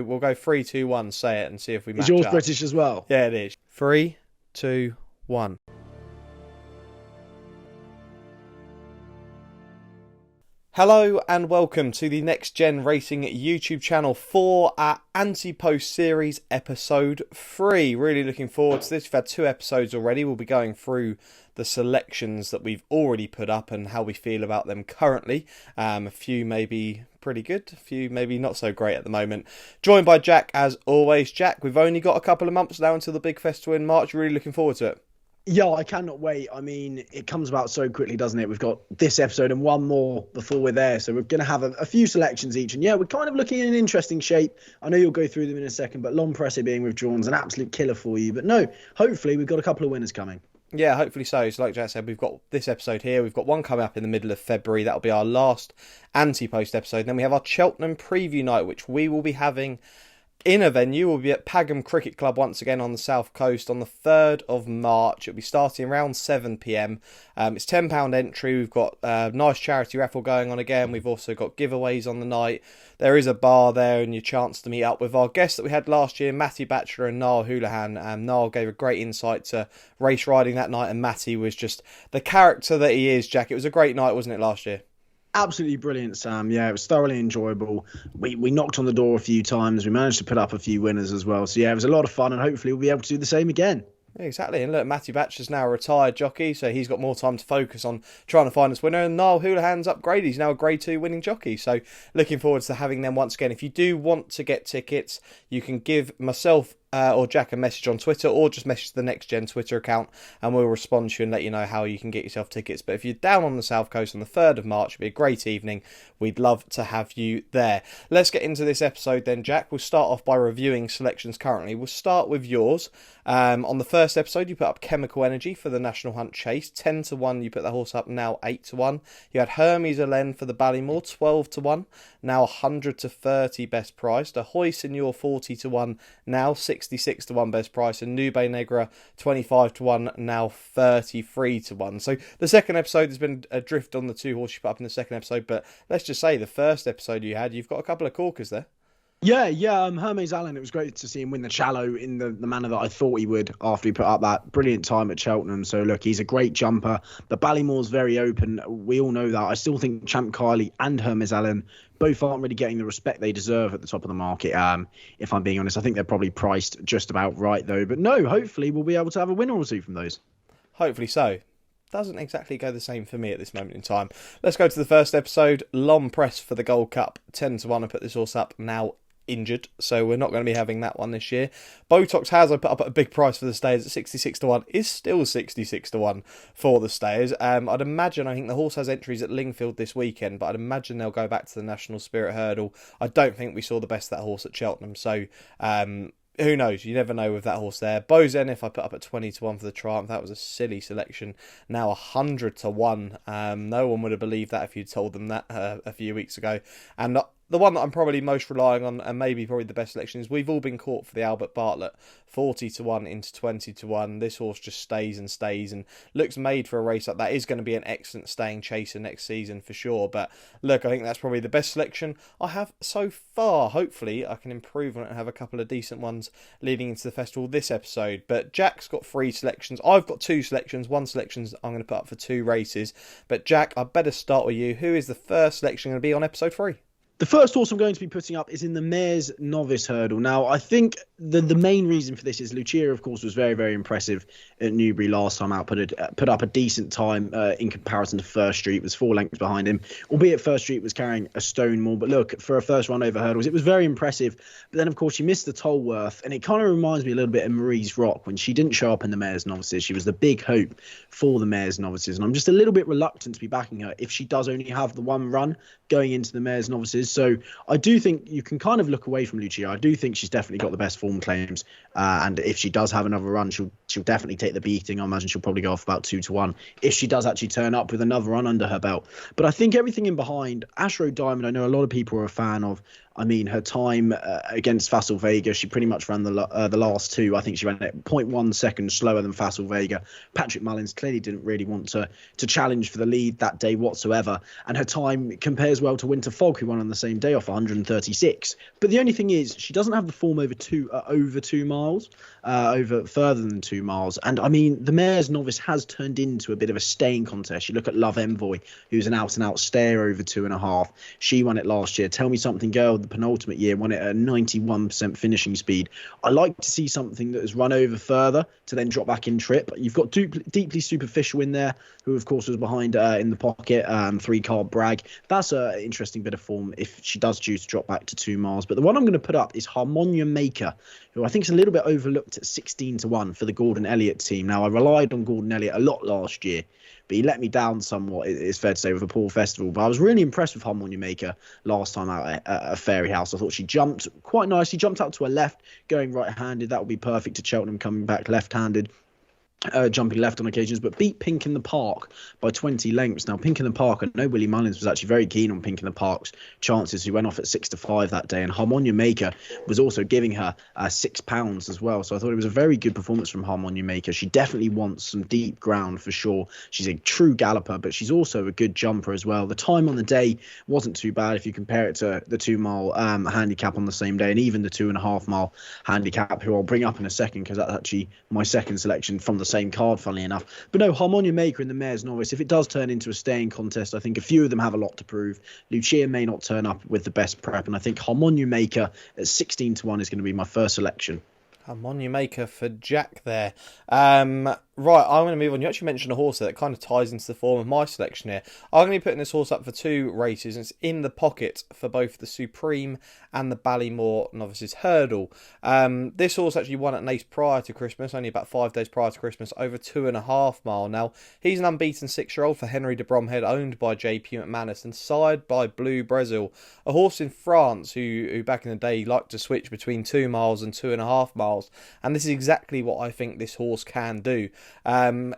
we'll go 3, 2, 1. Say it and see if we match Is yours up. British as well? Yeah, it is. 3, 2, 1. Hello and welcome to the Next Gen Racing YouTube channel for our Antepost series episode 3. Really looking forward to this. We've had 2 episodes already. We'll be going through the selections that we've already put up and how we feel about them currently. A few maybe pretty good, a few maybe not so great at the moment. Joined by Jack as always. Jack, we've only got a couple of months now until the big festival in March. Really looking forward to it. Yeah, I cannot wait. I mean, it comes about so quickly, doesn't it? We've got this episode and one more before we're there. So we're going to have a few selections each. And yeah, we're kind of looking in an interesting shape. I know you'll go through them in a second, but Lompresse being withdrawn is an absolute killer for you. But no, hopefully we've got a couple of winners coming. Yeah, hopefully so. So like Jack said, we've got this episode here. We've got one coming up in the middle of February. That'll be our last Antepost episode. And then we have our Cheltenham preview night, which we will be having in a venue. We'll be at Pagham Cricket Club once again on the south coast on the 3rd of March. It'll be starting around 7 p.m. It's £10 entry. We've got a nice charity raffle going on again. We've also got giveaways on the night. There is a bar there and your chance to meet up with our guests that we had last year, Matty Batchelor and Niall Houlihan. Niall gave a great insight to race riding that night, and Matty was just the character that he is, Jack. It was a great night, wasn't it, last year? Absolutely brilliant, Sam. Yeah, it was thoroughly enjoyable. We knocked on the door a few times. We managed to put up a few winners as well. So yeah, it was a lot of fun, and hopefully we'll be able to do the same again. Exactly, and look, Matthew Batchelor's now a retired jockey, so he's got more time to focus on trying to find us winner, and Niall Houlihan's upgraded. He's now a Grade 2 winning jockey, so looking forward to having them once again. If you do want to get tickets, you can give myself or Jack a message on Twitter, or just message the Next Gen Twitter account, and we'll respond to you and let you know how you can get yourself tickets. But if you're down on the south coast on the 3rd of March, it'll be a great evening. We'd love to have you there. Let's get into this episode then, Jack. We'll start off by reviewing selections currently. We'll start with yours. On the first episode, you put up Chemical Energy for the National Hunt Chase, 10 to 1. You put the horse up, now 8 to 1. You had Hermes Alen for the Ballymore, 12 to 1, now 100 to 30 best price. Ahoy Senor, 40 to 1, now 66 to 1 best price. And Nube Negra, 25 to 1, now 33 to 1. So the second episode has been a drift on the 2 horses you put up in the second episode, but let's just say the first episode you had, you've got a couple of corkers there. Yeah. Hermes Allen, it was great to see him win the Shallow in the manner that I thought he would after he put up that brilliant time at Cheltenham. So look, he's a great jumper. The Ballymore's very open. We all know that. I still think Champ Kylie and Hermes Allen both aren't really getting the respect they deserve at the top of the market. If I'm being honest, I think they're probably priced just about right though. But no, hopefully we'll be able to have a winner or two from those. Hopefully so. Doesn't exactly go the same for me at this moment in time. Let's go to the first episode. Lompresse for the Gold Cup, 10 to 1. I put this horse up, now injured, so we're not going to be having that one this year. Botox has, I put up at a big price for the Stayers at 66 to 1, is still 66 to 1 for the Stayers. I'd imagine, I think the horse has entries at Lingfield this weekend, but I'd imagine they'll go back to the National Spirit Hurdle. I don't think we saw the best of that horse at Cheltenham, so who knows? You never know with that horse there. Beau Zenith I put up at 20 to 1 for the Triumph. That was a silly selection. Now 100 to 1. No one would have believed that if you'd told them that a few weeks ago. And the one that I'm probably most relying on, and maybe probably the best selection, is We've All Been Caught for the Albert Bartlett. 40 to 1 into 20 to 1. This horse just stays and looks made for a race like that. Is going to be an excellent staying chaser next season for sure. But look, I think that's probably the best selection I have so far. Hopefully I can improve on it and have a couple of decent ones leading into the festival this episode. But Jack's got 3 selections. I've got 2 selections. 1 selection's I'm going to put up for 2 races. But Jack, I better start with you. Who is the first selection going to be on episode 3? The first horse I'm going to be putting up is in the Mares Novice Hurdle. Now, I think the main reason for this is Lucia, of course, was very, very impressive at Newbury last time out. Put up a decent time in comparison to First Street. Was 4 lengths behind him, albeit First Street was carrying a stone more. But look, for a first run over hurdles, it was very impressive. But then, of course, she missed the Tolworth. And it kind of reminds me a little bit of Marie's Rock when she didn't show up in the Mares Novices. She was the big hope for the Mares Novices. And I'm just a little bit reluctant to be backing her if she does only have the one run going into the Mares Novices. So I do think you can kind of look away from Lucia. I do think she's definitely got the best form claims. And if she does have another run, she'll definitely take the beating. I imagine she'll probably go off about 2 to 1 if she does actually turn up with another run under her belt. But I think everything in behind, Ashroad Diamond, I know a lot of people are a fan of. I mean, her time against Facile Vega, she pretty much ran the last 2. I think she ran it 0.1 seconds slower than Facile Vega. Patrick Mullins clearly didn't really want to challenge for the lead that day whatsoever. And her time compares well to Winter Fog, who won on the same day off 136. But the only thing is, she doesn't have the form over 2 miles, over further than 2 miles. And I mean, the Mare's Novice has turned into a bit of a staying contest. You look at Love Envoy, who's an out-and-out stayer over 2.5. She won it last year. Tell Me Something Girl, the penultimate year, won it at 91% finishing speed. I like to see something that has run over further to then drop back in trip. You've got Deeply Superficial in there, who of course was behind in the pocket, 3-card Brag. That's an interesting bit of form if she does choose to drop back to 2 miles. But the one I'm going to put up is Harmonia Maker, who I think is a little bit overlooked at 16 to 1 for the Gordon Elliott team. Now, I relied on Gordon Elliott a lot last year, but he let me down somewhat, it's fair to say, with a poor festival. But I was really impressed with Harmonia Maker last time out at Fairy House. I thought she jumped quite nicely, jumped out to her left, going right-handed. That would be perfect to Cheltenham coming back left-handed. Jumping left on occasions, but beat Pink in the Park by 20 lengths. Now, Pink in the Park, I know Willie Mullins was actually very keen on Pink in the Park's chances, who went off at 6-5 that day, and Harmonia Maker was also giving her £6 as well. So I thought it was a very good performance from Harmonia Maker. She definitely wants some deep ground for sure. She's a true galloper, but she's also a good jumper as well. The time on the day wasn't too bad if you compare it to the 2-mile handicap on the same day, and even the 2.5-mile handicap, who I'll bring up in a second, because that's actually my second selection from the same card, funnily enough. But no, Harmonia Maker in the Mare's Novice, if it does turn into a staying contest, I think a few of them have a lot to prove. Lucia may not turn up with the best prep, and I think Harmonia Maker at 16 to 1 is going to be my first selection. Harmonia Maker for Jack there. Right, I'm going to move on. You actually mentioned a horse there that kind of ties into the form of my selection here. I'm going to be putting this horse up for 2 races, and it's in the pocket for both the Supreme and the Ballymore Novices Hurdle. This horse actually won at Naas prior to Christmas, only about 5 days prior to Christmas, over 2.5 mile. Now, he's an unbeaten 6-year-old for Henry de Bromhead, owned by J.P. McManus and sired by Blue Brazil, a horse in France who back in the day liked to switch between 2 miles and 2.5 miles. And this is exactly what I think this horse can do.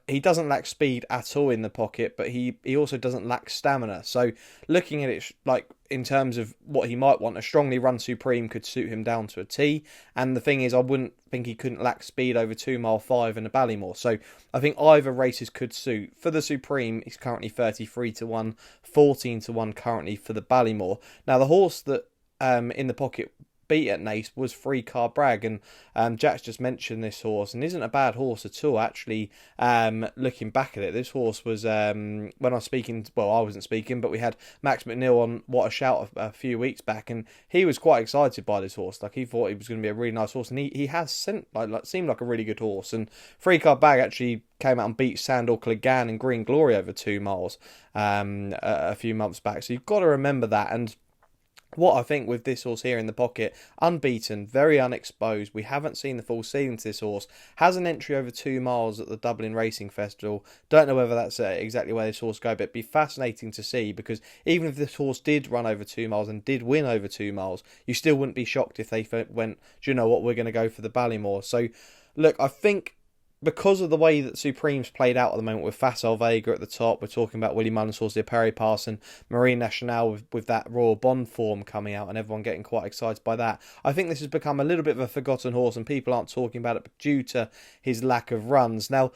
He doesn't lack speed at all in the pocket, but he also doesn't lack stamina. So looking at it like in terms of what he might want, a strongly run Supreme could suit him down to a T. And the thing is, I wouldn't think he couldn't lack speed over 2 mile 5 in a Ballymore. So I think either races could suit. For the Supreme, he's currently 33 to 1, 14 to 1 currently for the Ballymore. Now the horse that in the pocket beat at Naas was 3-card Brag, and Jack's just mentioned this horse, and isn't a bad horse at all actually. Looking back at it, this horse was when I was speaking, well, I wasn't speaking, but we had Max McNeil on What a Shout a few weeks back, and he was quite excited by this horse. Like, he thought he was going to be a really nice horse, and he has seemed like a really good horse. And 3-card Brag actually came out and beat Sandor Clegane and Green Glory over 2 miles a few months back, so you've got to remember that. And what I think with this horse here in the pocket, unbeaten, very unexposed, we haven't seen the full ceiling to this horse, has an entry over 2 miles at the Dublin Racing Festival. Don't know whether that's exactly where this horse go, but it'd be fascinating to see, because even if this horse did run over 2 miles and did win over 2 miles, you still wouldn't be shocked if they went, do you know what, we're going to go for the Ballymore. So look, I think because of the way that Supreme's played out at the moment, with Facile Vega at the top, we're talking about Willie Mullins' horse, the Perry Pass, and Marine Nationale with that Royal Bond form coming out, and everyone getting quite excited by that. I think this has become a little bit of a forgotten horse, and people aren't talking about it due to his lack of runs. Now,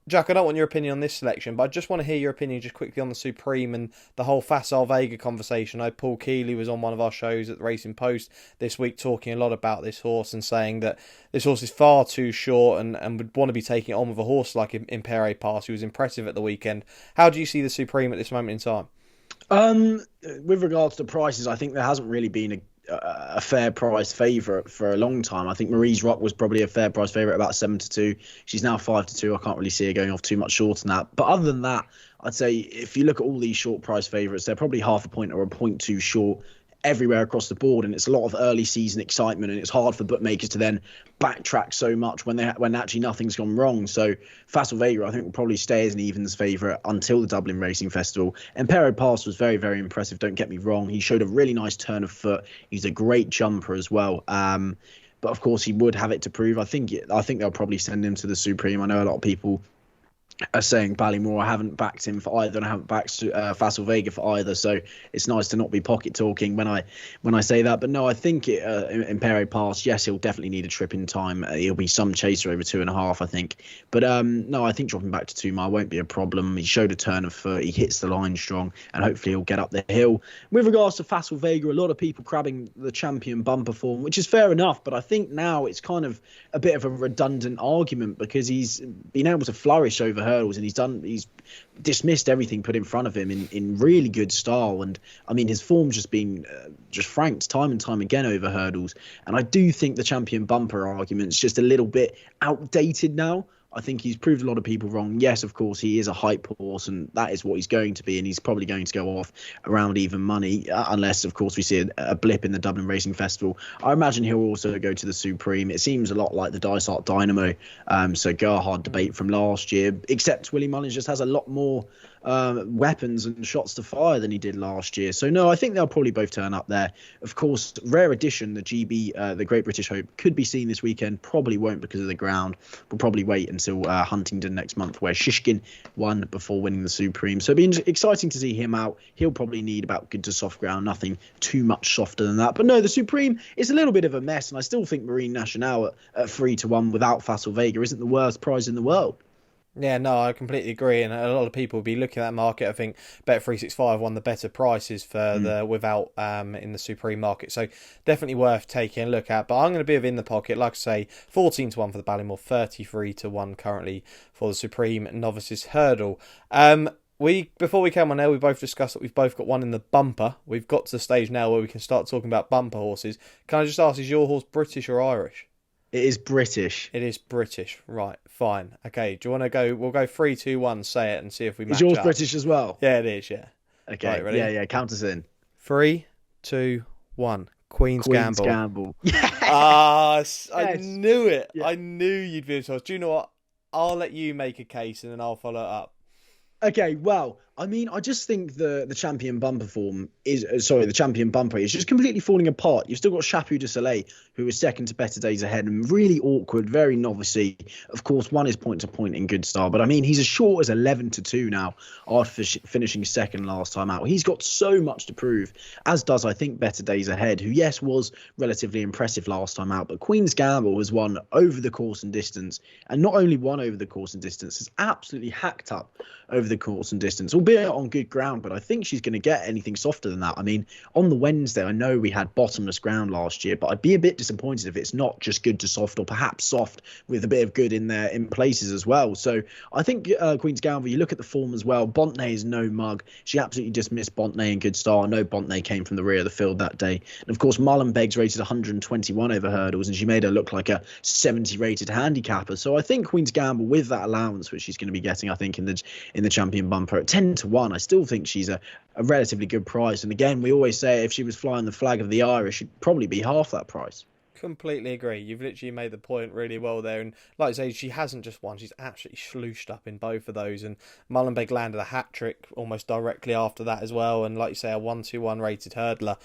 Jack, I don't want your opinion on this selection, but I just want to hear your opinion just quickly on the Supreme and the whole Facile Vega conversation. I know Paul Keeley was on one of our shows at the Racing Post this week talking a lot about this horse and saying that this horse is far too short and would want to be taking it on with a horse like Impere Pass, who was impressive at the weekend. How do you see the Supreme at this moment in time? With regards to prices, I think there hasn't really been a fair price favourite for a long time. I think Marie's Rock was probably a fair price favourite, about 7 to 2. She's now 5 to 2. I can't really see her going off too much shorter than that. But other than that, I'd say if you look at all these short price favourites, they're probably half a point or a point too short everywhere across the board, and it's a lot of early season excitement, and it's hard for bookmakers to then backtrack so much when actually nothing's gone wrong. So Facile Vega, I think, will probably stay as an evens favourite until the Dublin Racing Festival. Impero Pass was very, very impressive, don't get me wrong. He showed a really nice turn of foot. He's a great jumper as well. But of course he would have it to prove. I think they'll probably send him to the Supreme. I know a lot of people saying Ballymore. I haven't backed him for either, and I haven't backed Facile Vega for either. So it's nice to not be pocket talking when I say that. But no, I think Impere Pass. Yes, he'll definitely need a trip in time. He'll be some chaser over 2.5, I think. But no, I think dropping back to 2 mile won't be a problem. He showed a turn of foot. He hits the line strong, and hopefully he'll get up the hill. With regards to Facile Vega, a lot of people crabbing the champion bumper form, which is fair enough. But I think now it's kind of a bit of a redundant argument because he's been able to flourish over hurdles, and he's dismissed everything put in front of him in really good style. And I mean, his form's just been just franked time and time again over hurdles. And I do think the champion bumper argument's just a little bit outdated now. I think he's proved a lot of people wrong. Yes, of course, he is a hype horse, and that is what he's going to be, and he's probably going to go off around even money, unless, of course, we see a blip in the Dublin Racing Festival. I imagine he'll also go to the Supreme. It seems a lot like the Dysart Dynamo, so Gerhard debate from last year, except Willie Mullins just has a lot more weapons and shots to fire than he did last year. So no, I think they'll probably both turn up there. Of course, rare edition, the GB, the Great British Hope, could be seen this weekend. Probably won't because of the ground. We'll probably wait until Huntingdon next month, where Shishkin won before winning the Supreme. So it'll be exciting to see him out. He'll probably need about good to soft ground, nothing too much softer than that. But no, the Supreme is a little bit of a mess, and I still think Marine Nationale at 3-1 without Facile Vega isn't the worst prize in the world. Yeah, no, I completely agree, and a lot of people will be looking at that market. I think Bet365 won the better prices for the without in the Supreme market, so definitely worth taking a look at. But I'm going to be within the pocket, like I say, 14-1 for the Ballymore, 33-1 currently for the Supreme Novices Hurdle. Before we came on there, we both discussed that we've both got one in the bumper. We've got to the stage now where we can start talking about bumper horses. Can I just ask, is your horse British or Irish? It is British. It is British. Right, fine. Okay, do you want to go? We'll go 3, 2, 1, say it and see if we match up. Is yours British as well? Yeah, it is, yeah. Okay, right, ready? Yeah, count us in. 3, 2, 1. Queen's Gamble. Yes! I knew it. Yeah. I knew you'd be able to. Do you know what? I'll let you make a case and then I'll follow it up. Okay, well, I mean, I just think the champion bumper form the champion bumper is just completely falling apart. You've still got Chapeau de Soleil, who is second to Better Days Ahead and really awkward, very novice-y. Of course, one is point to point in good style, but I mean, he's as short as 11-2 now after finishing second last time out. He's got so much to prove, as does, I think, Better Days Ahead, who, yes, was relatively impressive last time out, but Queen's Gamble has won over the course and distance, and not only won over the course and distance, has absolutely hacked up over the course and distance, albeit on good ground, but I think she's going to get anything softer than that. I mean, on the Wednesday, I know we had bottomless ground last year, but I'd be a bit disappointed if it's not just good to soft, or perhaps soft with a bit of good in there in places as well. So I think Queen's Gamble, you look at the form as well, Bontney is no mug. She absolutely just missed Bontney in good style. I know Bontney came from the rear of the field that day. And of course, Mullenbeg's rated 121 over hurdles, and she made her look like a 70 rated handicapper. So I think Queen's Gamble, with that allowance, which she's going to be getting, I think, in the champion bumper at 10-1, I still think she's a relatively good price. And again, we always say if she was flying the flag of the Irish, she'd probably be half that price. Completely agree. You've literally made the point really well there. And like I say, she hasn't just won, she's absolutely slooshed up in both of those. And Mullenbeg landed a hat-trick almost directly after that as well. And like you say, a 1-2-1 rated hurdler.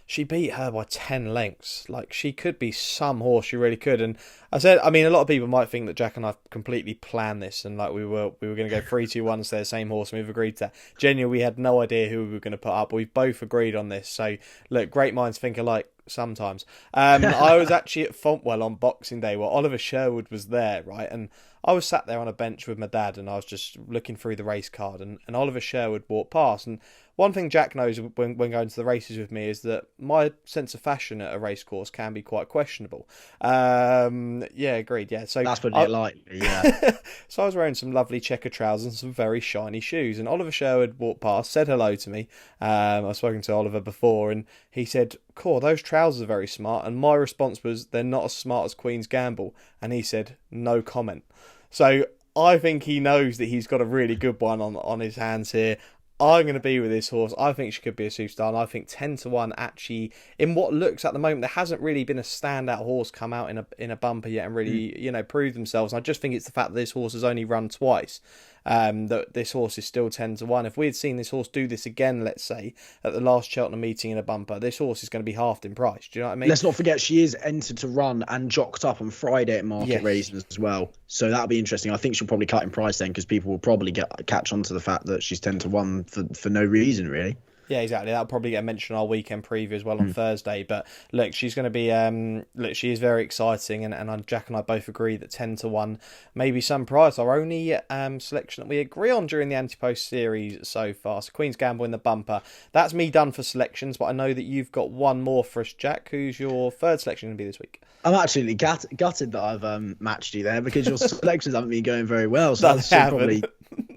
She beat her by 10 lengths. Like, she could be some horse, she really could. And I mean, a lot of people might think that Jack and I completely planned this, and like we were going to go 3-2-1 instead of the same horse, and we've agreed to that. Genuinely, we had no idea who we were going to put up. We've both agreed on this. So, look, great minds think alike sometimes. I was actually at Fontwell on Boxing Day where Oliver Sherwood was there, right? And I was sat there on a bench with my dad, and I was just looking through the race card, and Oliver Sherwood walked past. And one thing Jack knows when going to the races with me is that my sense of fashion at a race course can be quite questionable. Yeah, agreed. Yeah, so that's what you like. Yeah. So I was wearing some lovely checker trousers and some very shiny shoes, and Oliver Sherwood walked past, said hello to me. I've spoken to Oliver before, and he said, "Cool, those trousers are very smart." And my response was, "They're not as smart as Queen's Gamble." And he said, "No comment." So I think he knows that he's got a really good one on his hands here. I'm going to be with this horse. I think she could be a superstar, and I think 10-1 actually, in what looks at the moment, there hasn't really been a standout horse come out in a bumper yet and really, prove themselves. And I just think it's the fact that this horse has only run twice. that this horse is still 10-1. If we had seen this horse do this again, let's say, at the last Cheltenham meeting in a bumper, this horse is going to be halved in price. Do you know what I mean? Let's not forget she is entered to run and jocked up on Friday at Market Raisins as well. So that'll be interesting. I think she'll probably cut in price then, because people will probably catch on to the fact that she's 10-1 for no reason, really. Yeah, exactly. That'll probably get mentioned in our weekend preview as well on Thursday. But look, she's going to be she is very exciting, and Jack and I both agree that 10-1 maybe some price. Our only selection that we agree on during the Antepost series so far. So Queen's Gamble in the bumper. That's me done for selections, but I know that you've got one more for us, Jack. Who's your third selection going to be this week? I'm absolutely gutted that I've matched you there, because your selections haven't been going very well. So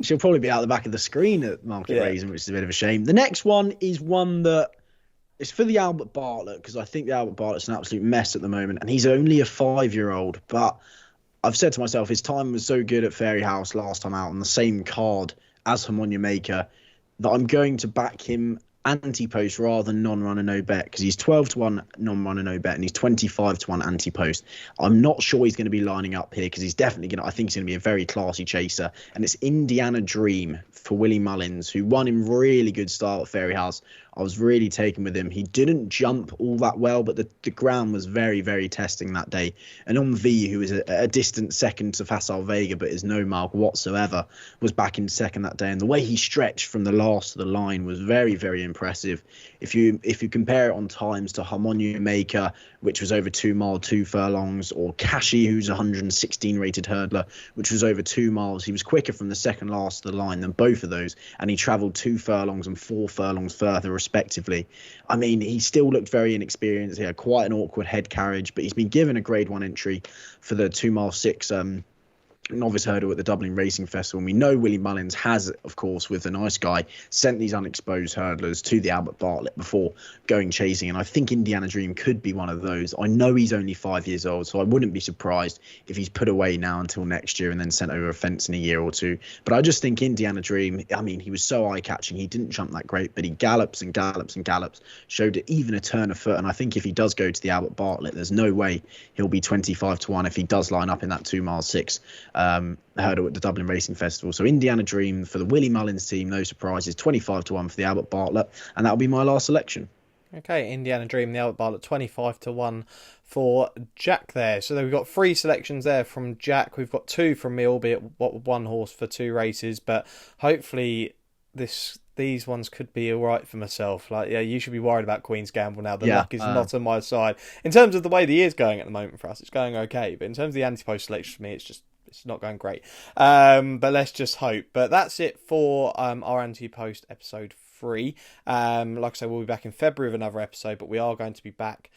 she'll probably be out the back of the screen at Market Raisin, which is a bit of a shame. The next one is one that is for the Albert Bartlett, because I think the Albert Bartlett's an absolute mess at the moment, and he's only a 5-year-old. But I've said to myself, his time was so good at Fairy House last time out on the same card as Harmonia Maker that I'm going to back him Antepost rather than non-runner no bet, because he's 12-1 non-runner no bet and he's 25-1 Antepost. I'm not sure he's going to be lining up here, because he's definitely going to, I think he's going to be a very classy chaser, and it's Indiana Dream for Willie Mullins, who won in really good style at Fairy House. I was really taken with him. He didn't jump all that well, but the ground was very, very testing that day. And on V, who is a distant second to Facile Vega, but is no mark whatsoever, was back in second that day. And the way he stretched from the last to the line was very, very impressive. If you compare it on times to Harmonia Maker, which was over 2 miles, 2 furlongs, or Kashi, who's a 116 rated hurdler, which was over 2 miles, he was quicker from the second last to the line than both of those, and he travelled 2 furlongs and 4 furlongs further respectively. I mean, he still looked very inexperienced. He had quite an awkward head carriage, but he's been given a grade 1 entry for the 2 mile 6 Novice Hurdle at the Dublin Racing Festival. And we know Willie Mullins has, of course, with the nice guy, sent these unexposed hurdlers to the Albert Bartlett before going chasing. And I think Indiana Dream could be one of those. I know he's only 5 years old, so I wouldn't be surprised if he's put away now until next year and then sent over a fence in a year or two. But I just think Indiana Dream, I mean, he was so eye-catching. He didn't jump that great, but he gallops and gallops and gallops, showed even a turn of foot. And I think if he does go to the Albert Bartlett, there's no way he'll be 25-1 if he does line up in that 2 mile 6 hurdle at the Dublin Racing Festival. So Indiana Dream for the Willie Mullins team, no surprises, 25-1 for the Albert Bartlett, and that'll be my last selection. Okay, Indiana Dream, the Albert Bartlett, 25-1 for Jack there. So we've got 3 selections there from Jack. We've got 2 from me, albeit one horse for 2 races, but hopefully these ones could be all right for myself. Like, yeah, you should be worried about Queen's Gamble now. The luck is not on my side. In terms of the way the year's going at the moment for us, it's going okay, but in terms of the Antepost selection for me, it's not going great. But let's just hope. But that's it for our Antepost episode 3. Like I said, we'll be back in February with another episode, but we are going to be back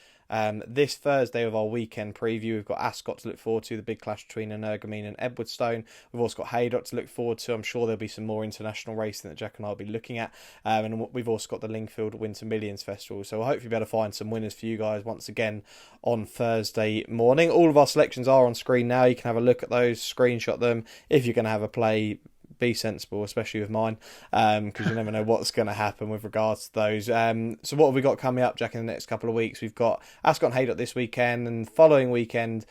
this Thursday with our weekend preview. We've got Ascot to look forward to, the big clash between Energumene and Edwardstone. We've also got Haydock to look forward to. I'm sure there'll be some more international racing that Jack and I will be looking at. And we've also got the Lingfield Winter Millions Festival. So we'll hopefully be able to find some winners for you guys once again on Thursday morning. All of our selections are on screen now. You can have a look at those, screenshot them. If you're going to have a play, be sensible, especially with mine, because you never know what's going to happen with regards to those. So what have we got coming up, Jack, in the next couple of weeks? We've got Ascot and Haydock this weekend, and the following weekend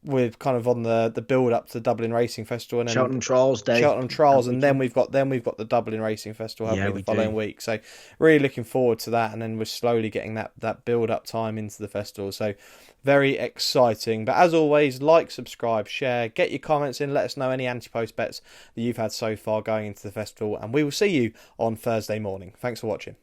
we're kind of on the build up to the Dublin Racing Festival, and then Cheltenham Trials Day. Cheltenham Trials, and then we've got the Dublin Racing Festival the following week. So really looking forward to that, and then we're slowly getting that build up time into the festival. So very exciting. But as always, like, subscribe, share, get your comments in, let us know any Antepost bets that you've had so far going into the festival, and we will see you on Thursday morning. Thanks for watching.